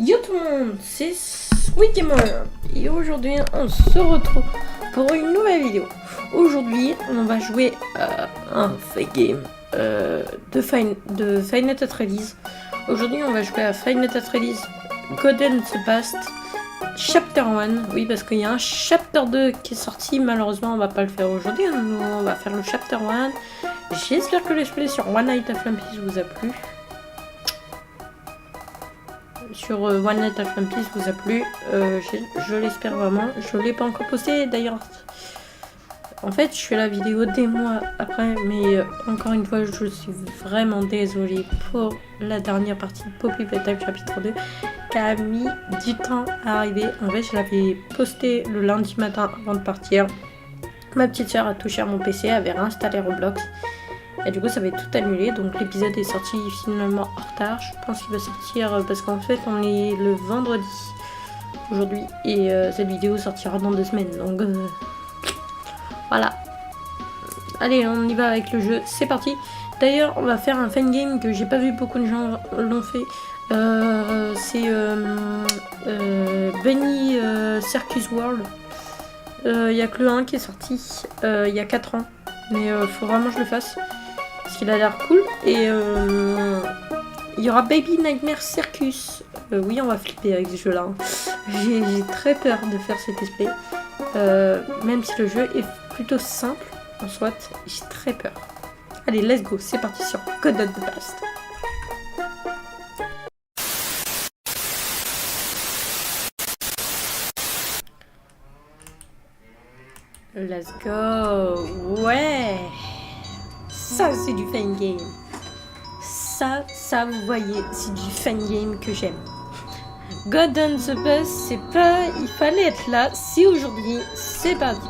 Yo tout le monde, c'est SweetGamer et aujourd'hui on se retrouve pour une nouvelle vidéo. Aujourd'hui on va jouer à un fake game de Five Nights at Freddy's. Aujourd'hui on va jouer à Five Nights at Freddy's God and the Past Chapter 1. Oui, parce qu'il y a un Chapter 2 qui est sorti, malheureusement on va pas le faire aujourd'hui, on va faire le Chapter 1. J'espère que l'esprit sur One Night at Freddy's vous a plu. Sur One Night at Freddy's vous a plu, je l'espère vraiment. Je l'ai pas encore posté d'ailleurs. En fait, je fais la vidéo des mois après, mais encore une fois, je suis vraiment désolée pour la dernière partie de Poppy Playtime chapitre 2 qui a mis du temps à arriver. En fait, je l'avais posté le lundi matin avant de partir. Ma petite soeur a touché à mon PC, avait réinstallé Roblox. Et du coup ça va tout annuler, donc l'épisode est sorti finalement en retard. Je pense qu'il va sortir parce qu'en fait on est le vendredi aujourd'hui et cette vidéo sortira dans 2 semaines. Donc voilà. Allez, on y va avec le jeu, c'est parti. D'ailleurs on va faire un fan game que j'ai pas vu beaucoup de gens l'ont fait. C'est Bunny Circus World. Il n'y a que le 1 qui est sorti il y a 4 ans. Mais faut vraiment que je le fasse. Parce qu'il a l'air cool. Et il y aura Baby Nightmare Circus. Oui, on va flipper avec ce jeu-là. J'ai très peur de faire cet display. Même si le jeu est plutôt simple en soit, j'ai très peur. Allez, let's go. C'est parti sur God of the Past. Let's go. Ouais. Ça, c'est du fan game. Ça, vous voyez, c'est du fan game que j'aime. God on the Bus, c'est pas... Il fallait être là. C'est aujourd'hui. C'est parti.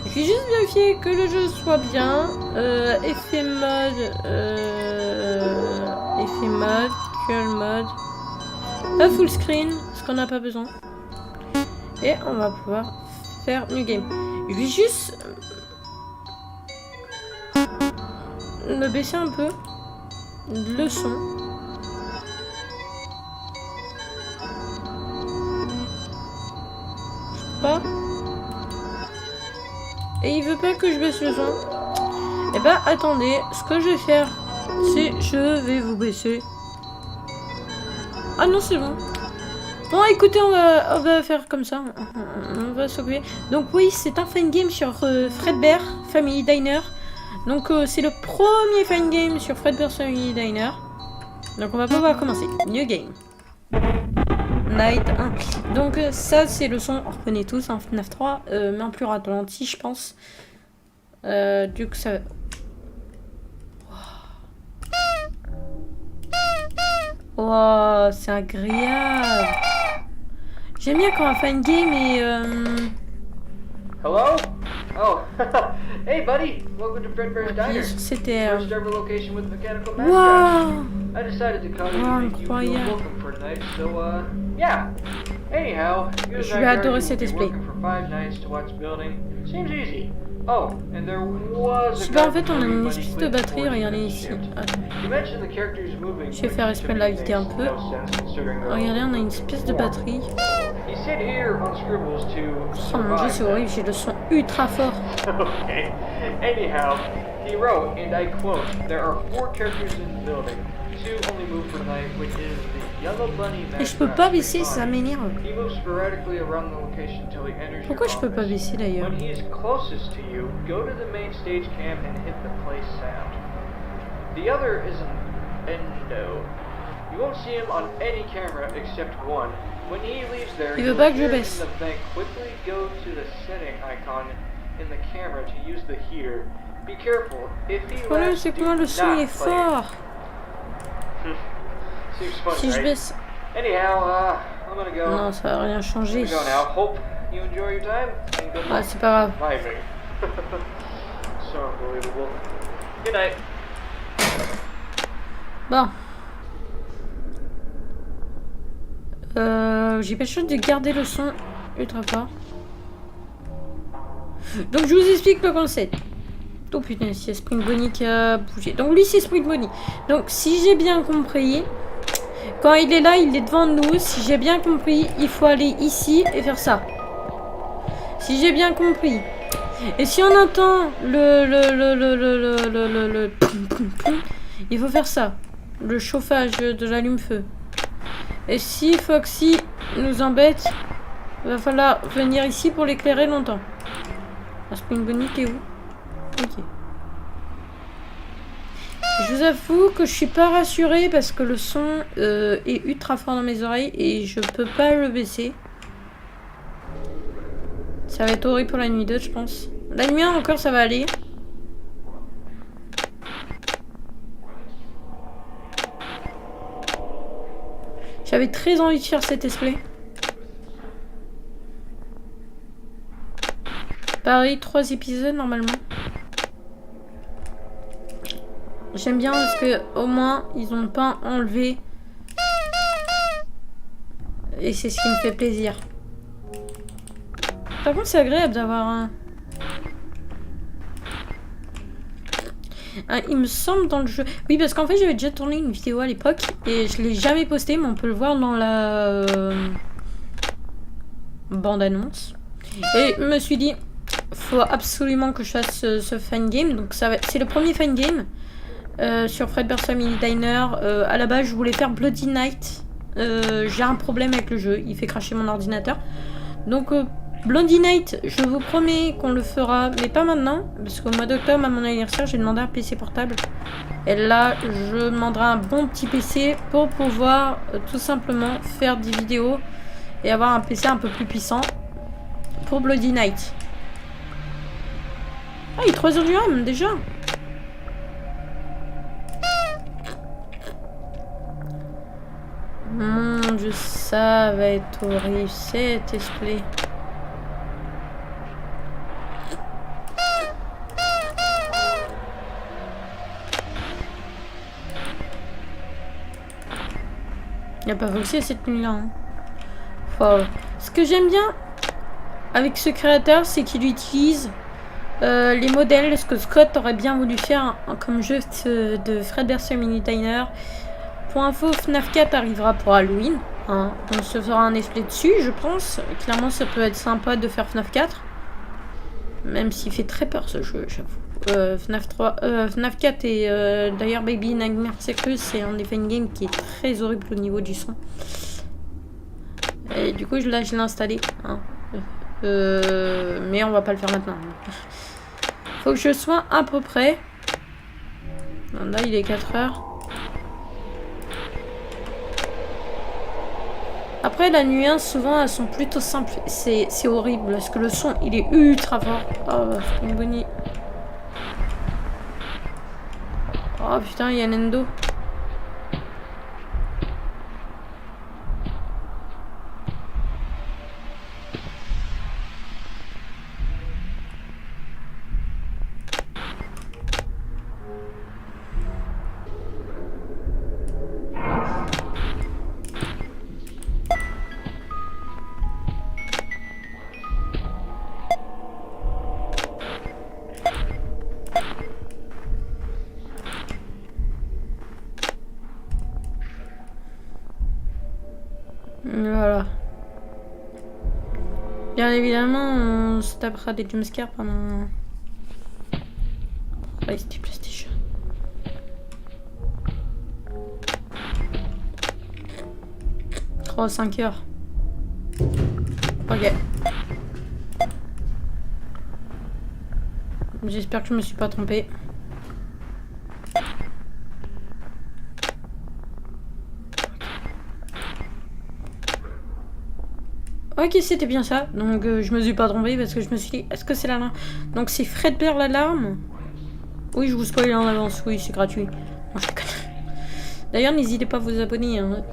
Je vais juste vérifier que le jeu soit bien. Effet mode... Effet mode... Quel mode... Pas full screen, parce qu'on n'a pas besoin. Et on va pouvoir faire New Game. Je vais juste... me baisser un peu le son. Je sais pas. Et il veut pas que je baisse le son. Et bah attendez, ce que je vais faire, c'est je vais vous baisser. Ah non, c'est bon. Bon, écoutez, on va faire comme ça. On va s'occuper. Donc oui, c'est un fan game sur Fredbear Family Diner. Donc c'est le premier fan game sur Fredbear Family Diner. Donc on va pouvoir commencer. New game. Night 1. Donc ça c'est le son, on reconnaît tous en FNAF 3, mais en plus ralenti je pense. Du coup ça... Wow, c'est agréable. J'aime bien quand un fan game est... Hello? Oh, hey buddy, welcome to Fredbear's Diner. C'était... First ever location with mechanical mascot. Wow. I decided to call you to make you feel welcome for tonight, so yeah. Anyhow, you Je vais adorer cet display. working for 5 nights to watch building. Seems easy. Oh, and there was a Super, en fait on a une espèce de batterie, regardez ici. You mentioned the characters moving. Je vais faire exprès de la vider un peu. Regardez, on a une espèce de batterie. He said here on Scribbles to Oh mon dieu, c'est horrible, j'ai le son ultra fort. Okay. Anyhow, he wrote, and I quote, "There are 4 characters in the building. 2 only move for tonight, which is the Yellow Bunny Et je peux pas baisser, ça m'énerve. He moves sporadically around the location until he enters Pourquoi your je peux pas office. baisser d'ailleurs? When he is closest to you, go to the main stage cam and hit the play sound. The other is an endo. You won't see him on any camera except one. When he leaves there, Il veut you'll pas que je hear him baisse. in the vent quickly go to the setting icon in the camera to use the heater. Be careful. If he Le problème laughs, c'est que do moi le son not il est play it. fort. Seems fun, Si je right? baisse... Anyhow, I'm gonna go. Non, ça va rien I'm changer. gonna go now. Hope you enjoy your time and good Ah, luck. c'est pas grave. Bye, mate. So unbelievable. Good night. Bon. J'ai pas le choix de garder le son ultra fort. Donc je vous explique le concept. Oh putain, c'est Spring Bonnie qui a bougé. Donc lui c'est Spring Bonnie. Donc si j'ai bien compris, Quand il est là, il est devant nous. Si j'ai bien compris, il faut aller ici et faire ça. Si j'ai bien compris. Et si on entend il faut faire ça. Le chauffage de l'allume-feu. Et si Foxy nous embête, il va falloir venir ici pour l'éclairer longtemps. Spring Bonnie, t'es où? Ok. Je vous avoue que je suis pas rassurée parce que le son est ultra fort dans mes oreilles et je peux pas le baisser. Ça va être horrible pour la nuit 2, je pense. La nuit 1 encore, ça va aller. J'avais très envie de faire cet display. Pareil, 3 épisodes normalement. J'aime bien parce que au moins ils ont pas enlevé. Et c'est ce qui me fait plaisir. Par contre, c'est agréable d'avoir un... Il me semble dans le jeu... Oui, parce qu'en fait, j'avais déjà tourné une vidéo à l'époque et je l'ai jamais postée, mais on peut le voir dans la bande-annonce. Et je me suis dit, faut absolument que je fasse ce fan game. Donc c'est le premier fan game sur Fredbear's Family Diner. À la base, je voulais faire Bloody Night. J'ai un problème avec le jeu, il fait cracher mon ordinateur. Donc... Bloody Night, je vous promets qu'on le fera, mais pas maintenant, parce qu'au mois d'octobre, à mon anniversaire, j'ai demandé un PC portable. Et là, je demanderai un bon petit PC pour pouvoir tout simplement faire des vidéos et avoir un PC un peu plus puissant pour Bloody Night. Ah, il est 3h du RAM, déjà. Mon Dieu, ça va être horrible, cet esprit. Il n'y a pas Foxy cette nuit-là. Hein. Enfin, ce que j'aime bien avec ce créateur, c'est qu'il utilise les modèles, ce que Scott aurait bien voulu faire comme jeu de Fredbear's Family Diner. Pour info, FNAF 4 arrivera pour Halloween. Hein. On se fera un esprit dessus, je pense. Clairement, ça peut être sympa de faire FNAF 4. Même s'il fait très peur ce jeu, j'avoue. FNAF 4 et d'ailleurs Baby Nightmare Circus, c'est un des fan games qui est très horrible au niveau du son. Et du coup, je l'ai installé. Hein. Mais on va pas le faire maintenant. Faut que je sois à peu près. Là, il est 4h. Après, la nuit 1, souvent, elles sont plutôt simples. C'est horrible parce que le son, il est ultra fort. Oh, c'est une bonne... Oh putain, il y a Nendo. Voilà. Bien évidemment, on se tapera des jumpscares pendant... Allez, c'était PlayStation. Oh, 5 heures. Ok. J'espère que je me suis pas trompée. Ok, c'était bien ça. Donc je me suis pas trompée parce que je me suis dit, est-ce que c'est l'alarme? Donc c'est Fredbear l'alarme. Oui, je vous spoil en avance. Oui, c'est gratuit. Non, je déconne. D'ailleurs, n'hésitez pas à vous abonner. Hein.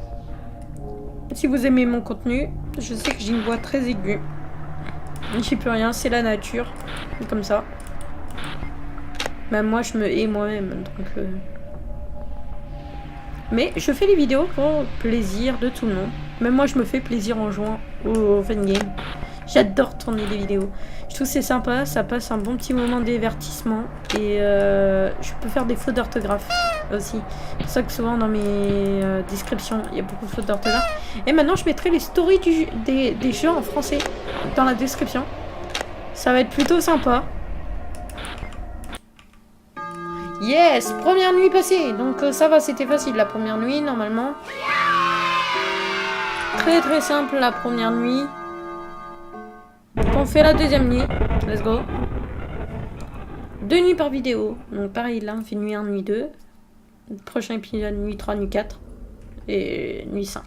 Si vous aimez mon contenu, je sais que j'ai une voix très aiguë. J'y peux rien, c'est la nature. Comme ça. Même moi, je me hais moi-même. Donc, mais je fais les vidéos pour le plaisir de tout le monde. Même moi, je me fais plaisir en jouant au fan game. J'adore tourner des vidéos. Je trouve que c'est sympa, ça passe un bon petit moment de divertissement. Et je peux faire des fautes d'orthographe aussi. C'est pour ça que souvent dans mes descriptions, il y a beaucoup de fautes d'orthographe. Et maintenant, je mettrai les stories des jeux en français dans la description. Ça va être plutôt sympa. Yes, première nuit passée. Donc ça va, c'était facile la première nuit, normalement. Très très simple la première nuit. Donc on fait la deuxième nuit. Let's go. 2 nuits par vidéo. Donc pareil, là on fait nuit 1, nuit 2. Prochain épisode, nuit 3, nuit 4. Et nuit 5.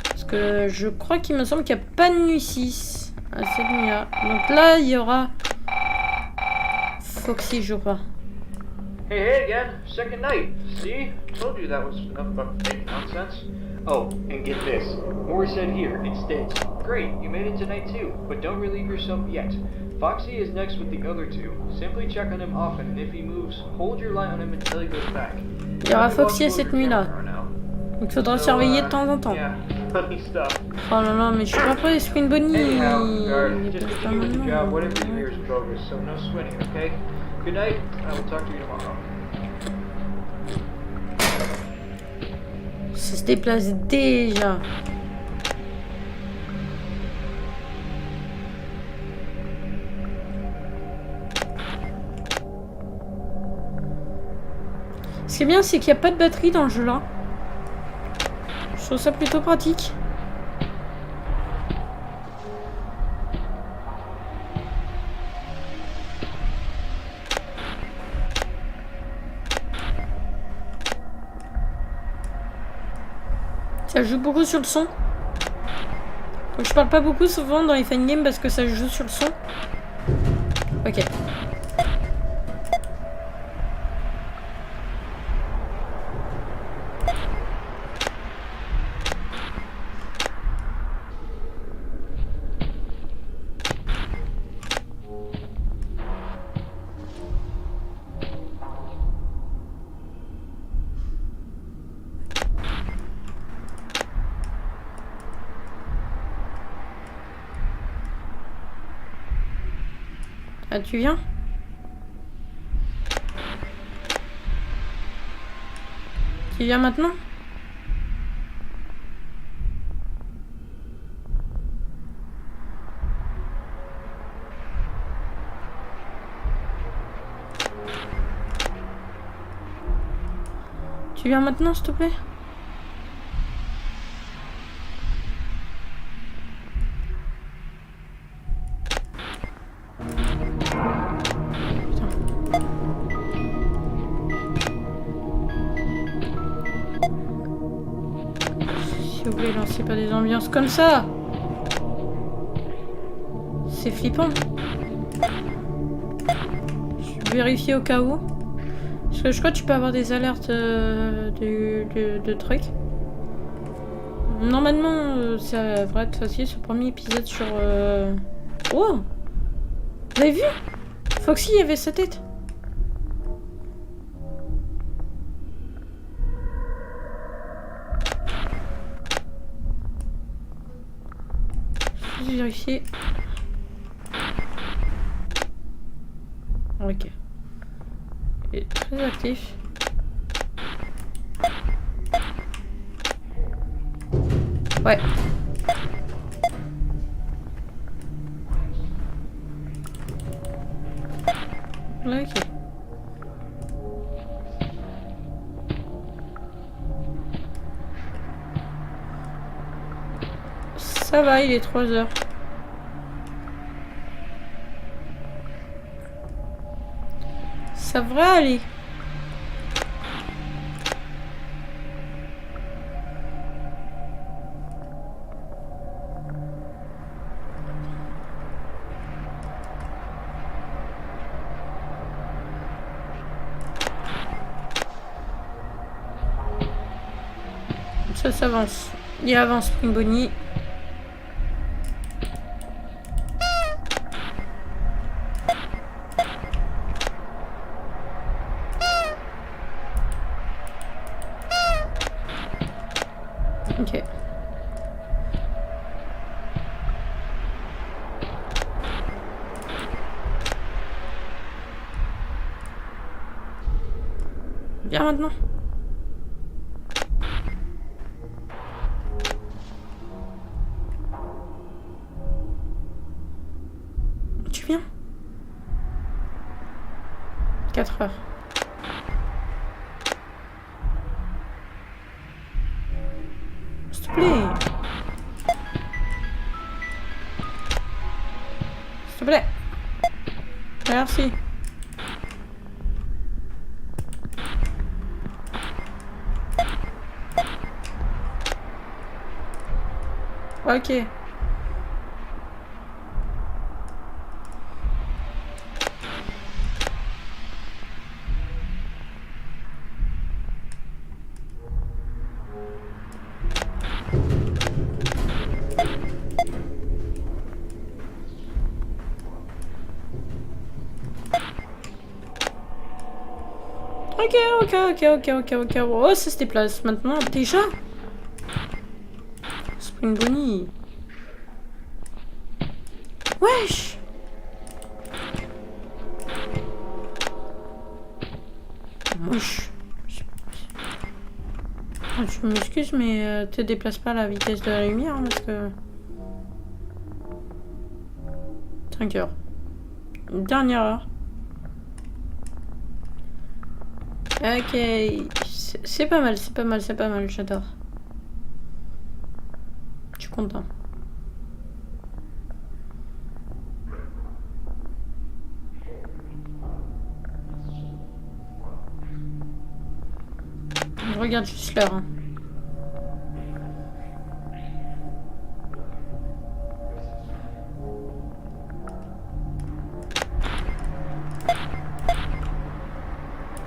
Parce que je crois qu'il me semble qu'il n'y a pas de nuit 6 à cette nuit-là. Donc là, il y aura Foxy, je crois. Hey again, second night. See? Told you that was nothing but fake nonsense. Oh, and get this. More said here, instead. Great, you made it tonight too, but don't relieve yourself yet. Foxy is next with the other two. Simply check on him often, and if he moves, hold your light on him until he goes back. Il y aura Foxy cette nuit-là. Il faudra surveiller de temps en temps. Oh là là, mais je suis pas prêt, Spring Bonnie. Just continue with the job, whatever you hear is progress, so no sweating, okay? Good night, I will talk to you tomorrow. Ça se déplace déjà. Ce qui est bien, c'est qu'il n'y a pas de batterie dans le jeu là. Je trouve ça plutôt pratique. Ça joue beaucoup sur le son. Donc je parle pas beaucoup souvent dans les fan games parce que ça joue sur le son. Ok. Ah, tu viens? Tu viens maintenant? Tu viens maintenant, s'il te plaît? S'il vous plaît, lancez pas des ambiances comme ça. C'est flippant. Je vais vérifier au cas où. Parce que je crois que tu peux avoir des alertes de trucs. Normalement, ça devrait être facile. Ce premier épisode sur... Oh! Vous avez vu? Foxy avait sa tête. Je vais vérifier. Ok. Il est très actif. Ouais. Ok. Ça va, il est 3 heures. Ça devrait aller. Ça s'avance. Il avance, Spring Bonnie. Ok. Viens maintenant. Tu viens? 4 heures. S'il te plaît. S'il te plaît. Merci. Ok. Ok. Oh, ça se déplace maintenant. Déjà? Spring Bonnie. Wesh! Wesh. Ah, tu m'excuses, mais te déplace pas à la vitesse de la lumière, parce que... 5 heures. Une dernière heure. Ok. C'est pas mal, j'adore. Je suis content. Je regarde juste l'heure. Hein.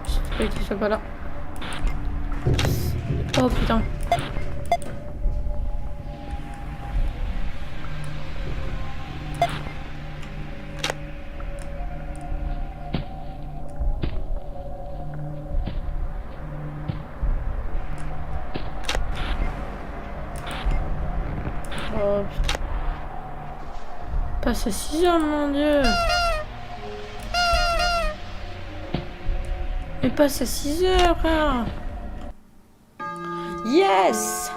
J'espère qu'il soit pas là. Oh putain. Oh putain. Passe à 6 heures, mon dieu. Mais passe à 6 heures, frère. Yes.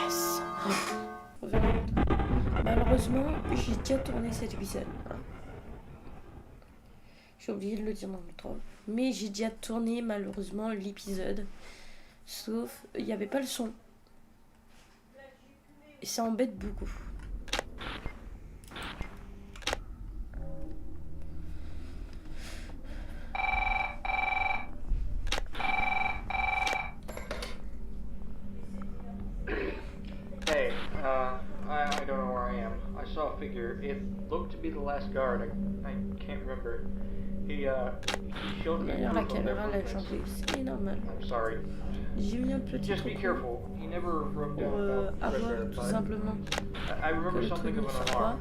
Yes. Malheureusement, j'ai déjà tourné cet épisode. J'ai oublié de le dire dans le temps. Mais j'ai déjà tourné malheureusement l'épisode. Sauf, il n'y avait pas le son. Et ça embête beaucoup. Hey, I don't know where I am. I saw a figure. It looked to be the last guard. I can't remember. He showed me D'ailleurs, la proof of their caméra l'a movements. changé, ce qui est normal. I'm sorry. J'ai mis un petit Just be truc careful. He never wrote pour down about avoir Fred tout but simplement I que remember le truc something ne of an sorte pas. alarm.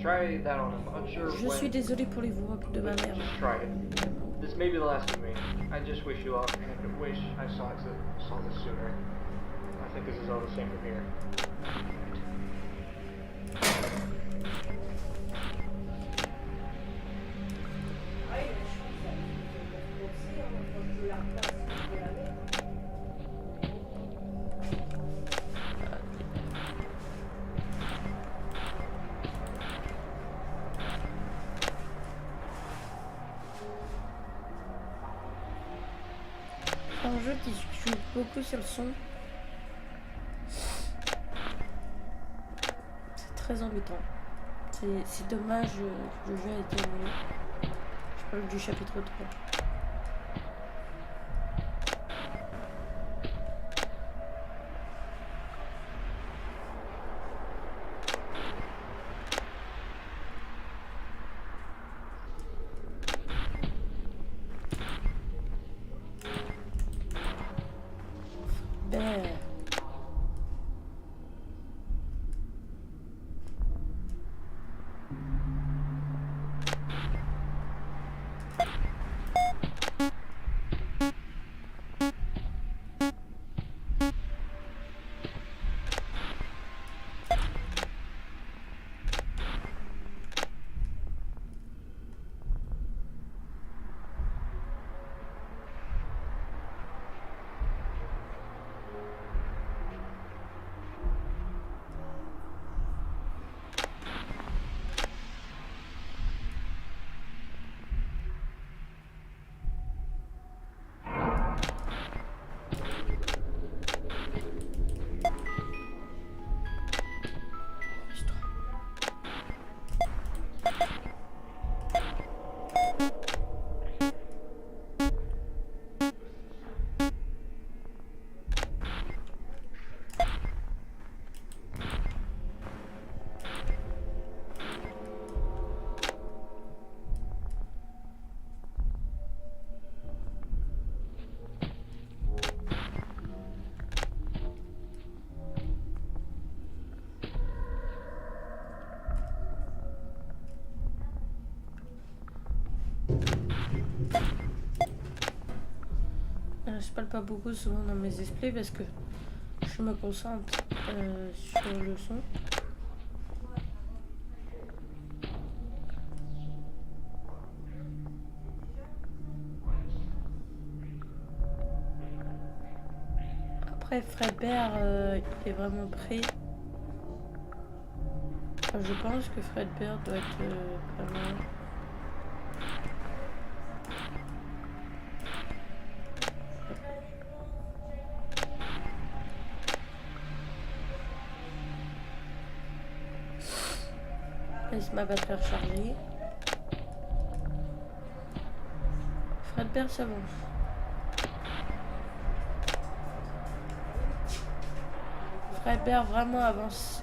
Try that on him. Unsure Je when. suis désolée pour les voix de ma mère. Just try it. This may be the last of me. I just wish you luck and wish I saw this sooner. I think this is all the same from here. C'est un jeu qui joue beaucoup sur le son. C'est très embêtant. C'est dommage que le jeu a été annulé. Je parle du chapitre 3. Ben... Je parle pas beaucoup souvent dans mes displays parce que je me concentre sur le son. Après Fredbear il est vraiment prêt. Enfin, je pense que Fredbear doit être pas mal. Laisse ma batterie recharger. Fredbear s'avance. Fredbear vraiment avance.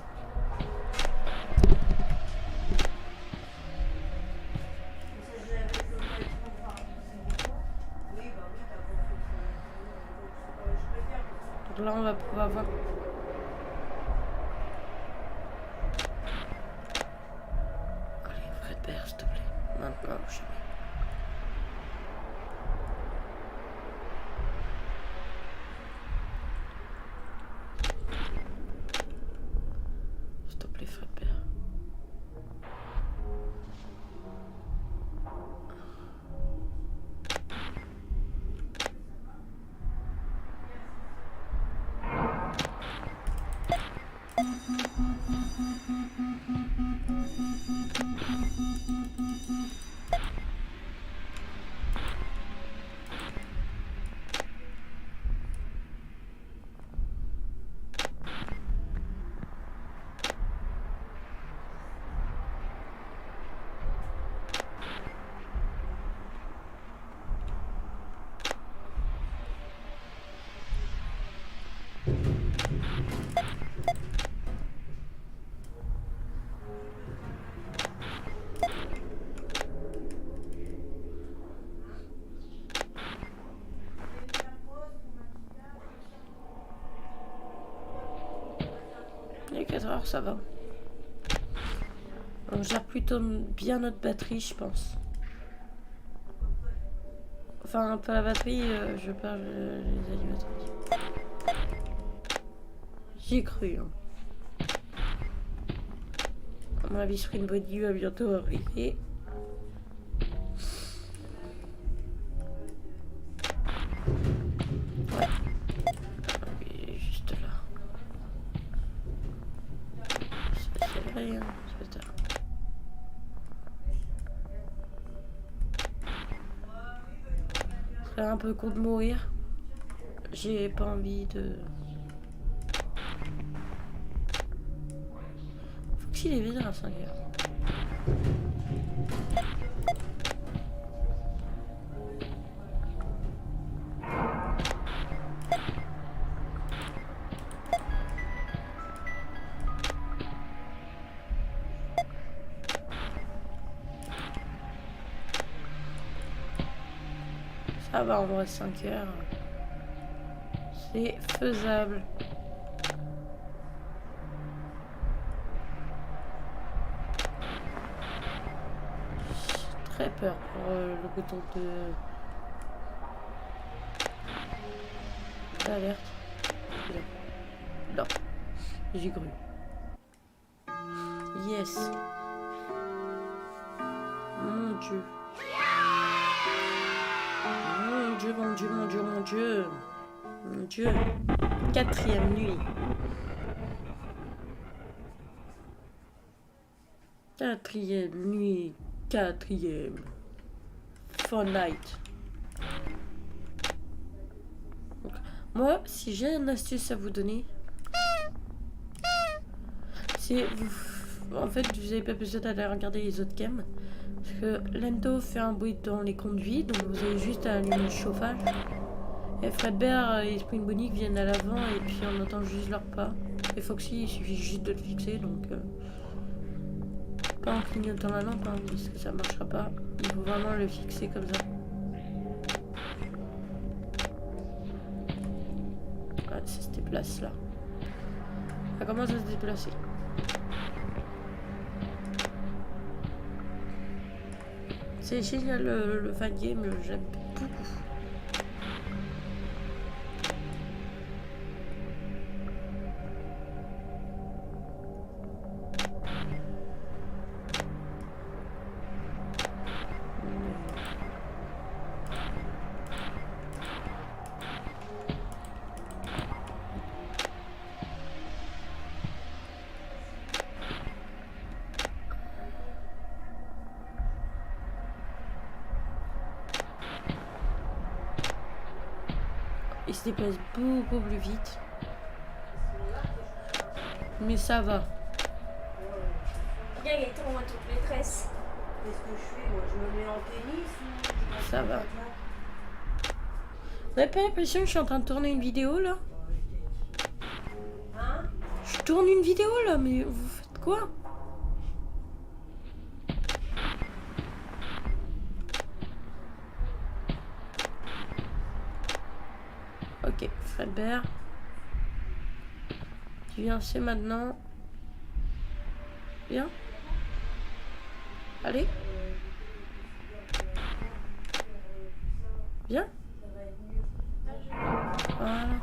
Donc là on va pouvoir voir. Allez Fredbear s'il te plaît. Maintenant je sais pas. S'il te plaît Fredbear. Les 4 heures, ça va. On gère plutôt bien notre batterie, je pense. Enfin, un peu la batterie, je perds les animatroniques. J'y ai cru. Hein. À mon avis, Spring Body va bientôt arriver. Ouais. Il est juste là. C'est vrai, hein. C'est tard. C'est un peu con de mourir. J'ai pas envie de... Faut qu'il est vide à 5 heures. Ça va, on reste 5 heures. C'est faisable. J'ai très peur pour le bouton d'alerte. Non, j'ai cru. Yes. Mon Dieu. Mon Dieu, mon Dieu, mon Dieu, mon Dieu. Mon Dieu. 4e nuit. 4e nuit. 4e. Fun night. Donc, moi, si j'ai une astuce à vous donner, c'est vous... En fait, vous n'avez pas besoin d'aller regarder les autres cams. Parce que Lento fait un bruit dans les conduits, donc vous avez juste à allumer le chauffage. Et Fredbear et Spring Bonnie viennent à l'avant et puis on entend juste leurs pas. Et Foxy, il suffit juste de le fixer, donc... pas en clignotant la lampe, hein, parce que ça marchera pas. Il faut vraiment le fixer comme ça. Ouais, ça se déplace là. Ça commence à se déplacer. C'est génial le fan game, j'aime beaucoup. Il se déplace beaucoup plus vite. Mais ça va. Bien, Gaëtan, on voit toute maîtresse. Qu'est-ce que je fais? Moi, je me mets en tennis ou... Ça va. Vous n'avez pas l'impression que je suis en train de tourner une vidéo là? Hein? Je tourne une vidéo là, mais vous faites quoi? Ok, Fredbear. Tu viens, c'est maintenant. Viens. Allez. Viens. Voilà.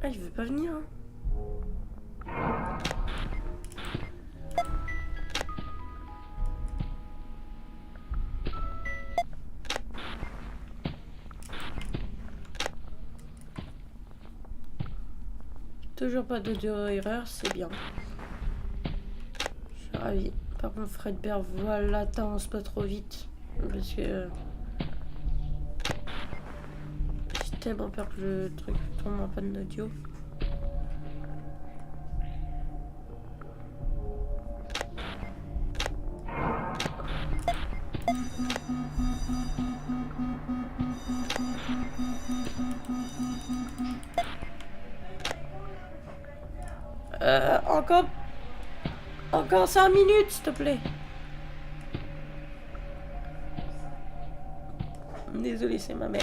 Ah, il veut pas venir. Hein. Toujours pas d'audio-erreur, c'est bien. Je suis ravie. Par contre, Fredbear, voilà, t'avance pas trop vite. Parce que... j'ai tellement peur que le truc tombe en panne d'audio. Encore 5 minutes, s'il te plaît. Désolée, c'est ma mère.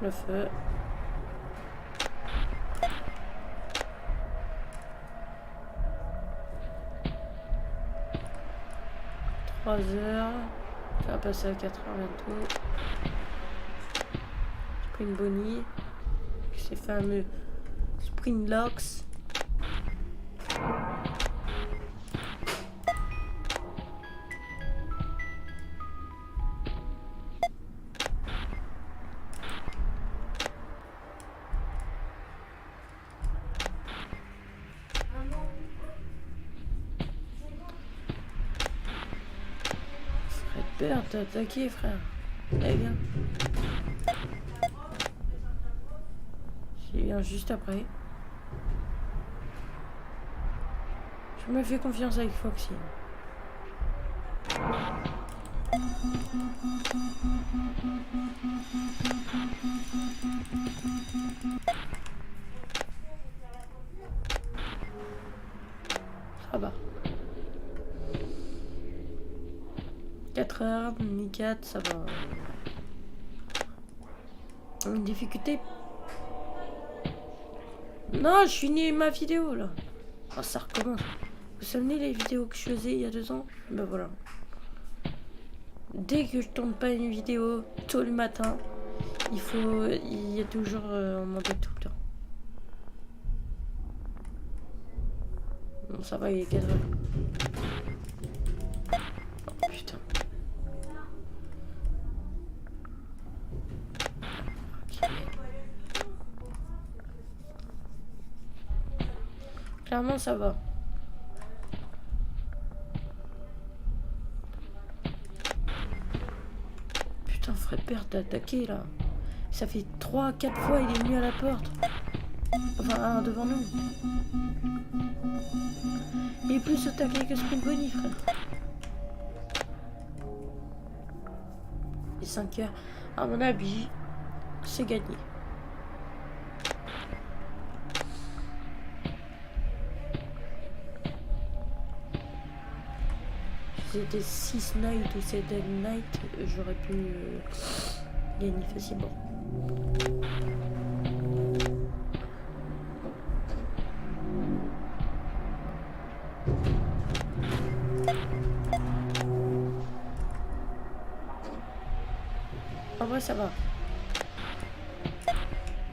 Le feu. Heures. Ça va passer à 4 heures bientôt. J'ai pris une bonnie. Ces fameux Spring Locks. Fredbear, t'as attaqué, frère. Allez, viens. Je viens juste après. Je me fais confiance avec Foxy. Ça va. 4 heures, demi 4, ça va. Une difficulté. Non, je finis ma vidéo là. Oh, ça recommence. Vous vous souvenez les vidéos que je faisais il y a 2 ans? Ben voilà. Dès que je tourne pas une vidéo tôt le matin, il y a toujours on m'embête tout le temps. Bon, ça va, il est 4 heures. Oh, putain. Ok. Clairement, ça va. Putain, Fredbear t'a attaqué là. Ça fait 3-4 fois il est venu à la porte. Enfin, devant nous. Il est plus attaqué que Spring Bonnie, frère. Et 5 heures. À mon avis, c'est gagné. Si c'était 6 nights ou 7 nights, j'aurais pu gagner facilement. En vrai, ça va.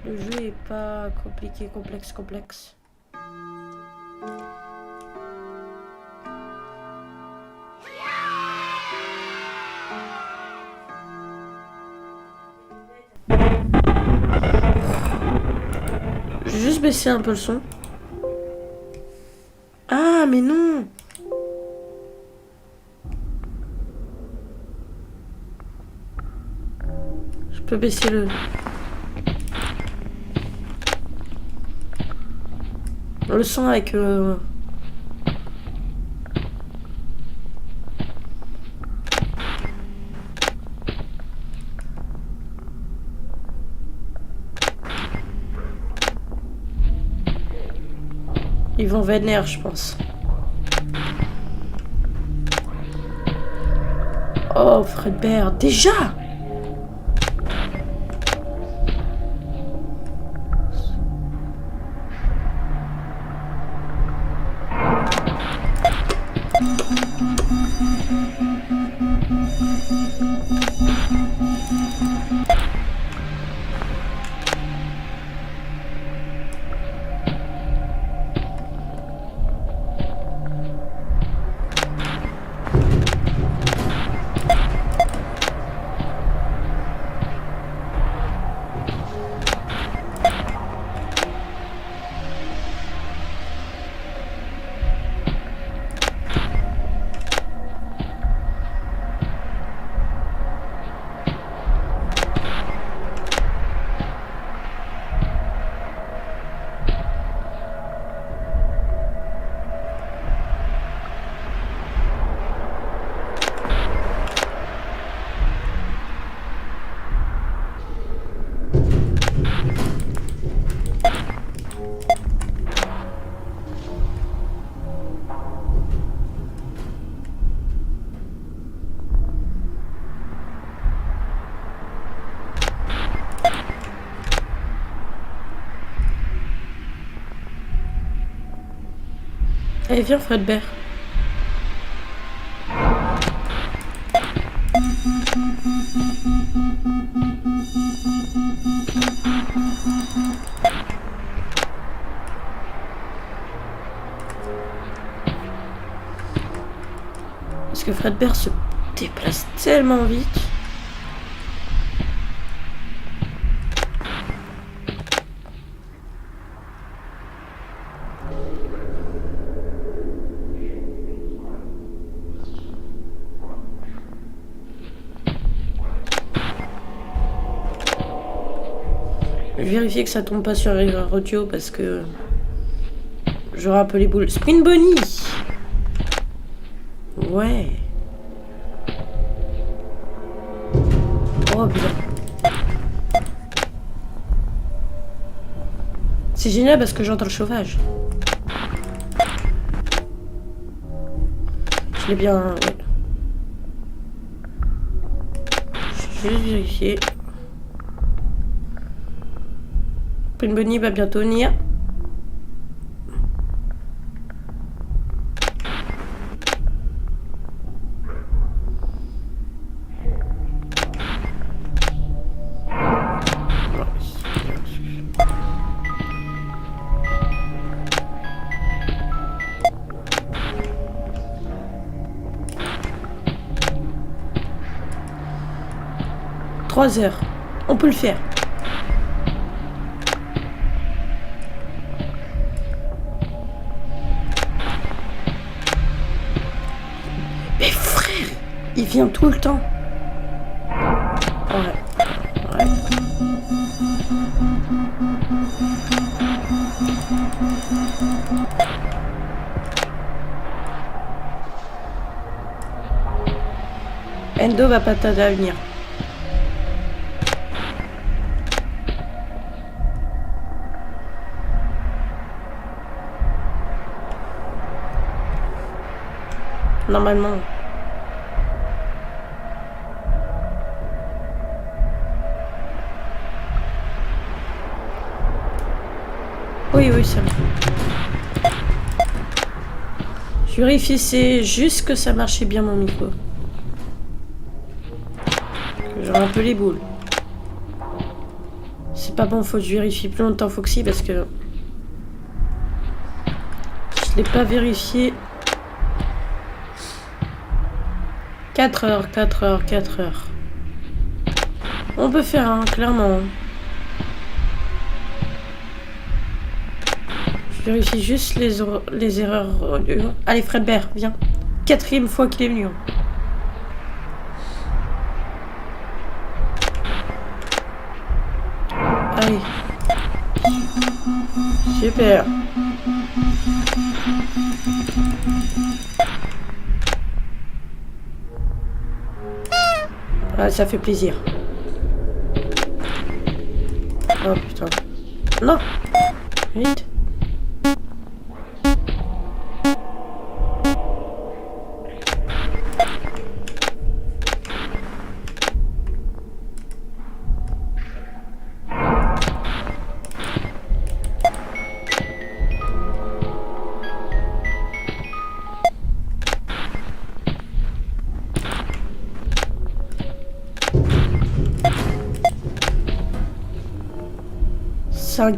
Le jeu est pas compliqué, complexe. Je vais juste baisser un peu le son. Ah, mais non! Je peux baisser le son avec ils vont vénère, je pense. Oh, Fredbear, déjà! Allez, viens, Fredbear. Parce que Fredbear se déplace tellement vite. Je vais vérifier que ça tombe pas sur Error Audio parce que j'aurai un peu les boules. Spring Bonnie! Ouais. Oh putain. C'est génial parce que j'entends le chauffage. Je l'ai bien... Ouais. Je vais juste vérifier. Spring Bonnie va bientôt venir. 3 heures. On peut le faire. Mais frère, il vient tout le temps. Ouais. Ouais. Endo va pas tarder à venir. Normalement. Oui, ça va. Je vérifiais juste que ça marchait bien mon micro. J'ai un peu les boules. C'est pas bon, faut que je vérifie plus longtemps Foxy parce que je l'ai pas vérifié. 4 heures. On peut faire un, clairement. Je vérifie juste les erreurs. Allez, Fredbear, viens. 4e fois qu'il est venu. Allez. Super. Ah, ça fait plaisir. Oh putain. Non. Vite.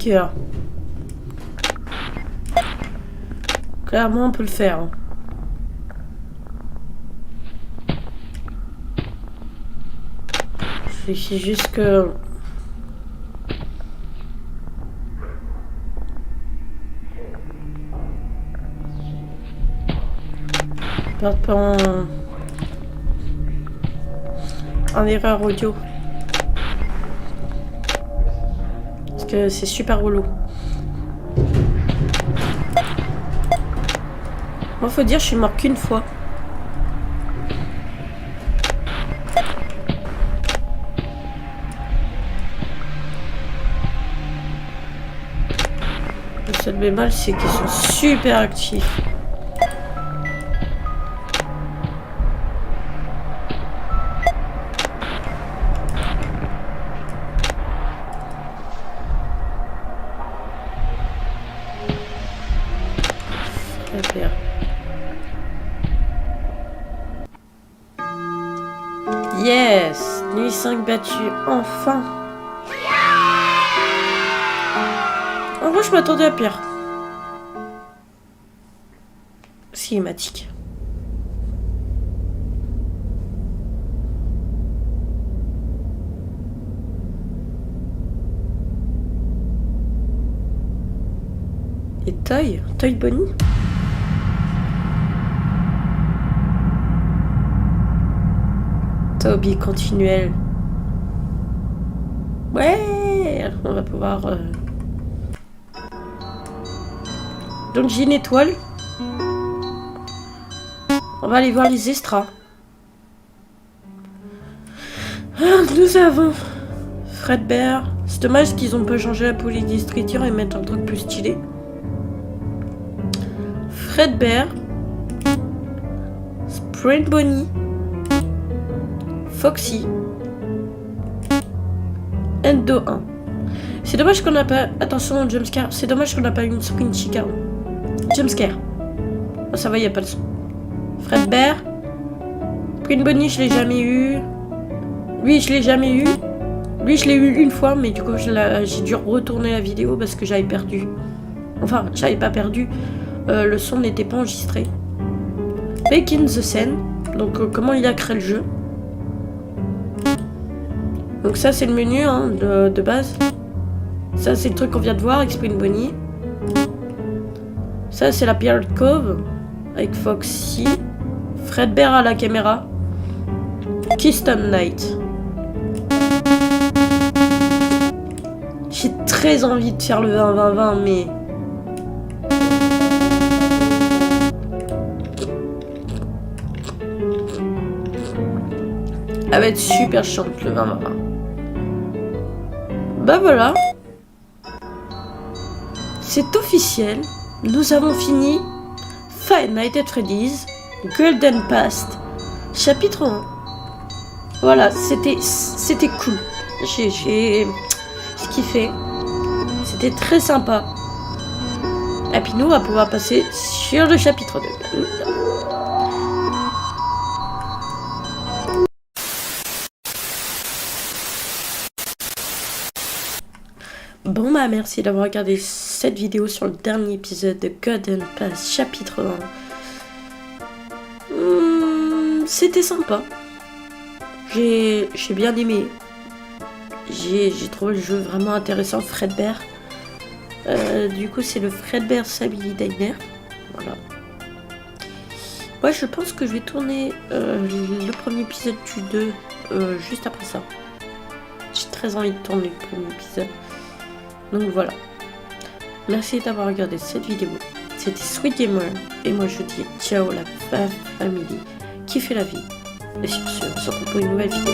Heures. Clairement, on peut le faire. Je vérifie juste que... Perde pas en erreur audio. Que c'est super relou. Moi, faut dire, je suis mort qu'une fois. Le seul bémol, c'est qu'ils sont super actifs. Yes, nuit 5 battue, enfin. En vrai, je m'attendais à pire. Cinématique. Et Toy Bonnie. Toby continuel. Ouais, on va pouvoir... Donc j'ai une étoile. On va aller voir les extras. Nous avons Fredbear. C'est dommage qu'ils ont pas changé la police d'écriture et mettre un truc plus stylé. Fredbear. Sprint Bonnie. Foxy. Endo 1. C'est dommage qu'on n'a pas... Attention au jumpscare. C'est dommage qu'on n'a pas une screen chica. Jumpscare. Oh, ça va, il n'y a pas de son. Fredbear. Sprint Bonnie, je l'ai jamais eu. Lui, je l'ai jamais eu. Lui, je l'ai eu une fois, mais du coup, j'ai dû retourner la vidéo parce que j'avais perdu. Enfin, j'avais pas perdu. Le son n'était pas enregistré. Making the Scene. Donc, comment il a créé le jeu. Donc ça c'est le menu hein, de base. Ça c'est le truc qu'on vient de voir, Explain Bonnie. Ça c'est la Pirate Cove avec Foxy. Fredbear à la caméra. Keystone Knight. J'ai très envie de faire le 20-20-20 mais... Elle va être super chiante le 20-20-20. Bah voilà. C'est officiel. Nous avons fini Five Nights at Freddy's Golden Past chapitre 1. Voilà, c'était cool. J'ai kiffé. C'était très sympa. Et puis nous, on va pouvoir passer sur le chapitre 2. Bon bah merci d'avoir regardé cette vidéo sur le dernier épisode de Golden Past chapitre 1. C'était sympa. J'ai bien aimé. J'ai trouvé le jeu vraiment intéressant. Fredbear. Du coup c'est le Fredbear Family Diner. Voilà. Ouais je pense que je vais tourner le premier épisode du 2 juste après ça. J'ai très envie de tourner le premier épisode. Donc voilà. Merci d'avoir regardé cette vidéo. C'était Sweet Gamer. Et moi je dis ciao la famille qui fait la vie. Et sur ce, on se retrouve pour une nouvelle vidéo.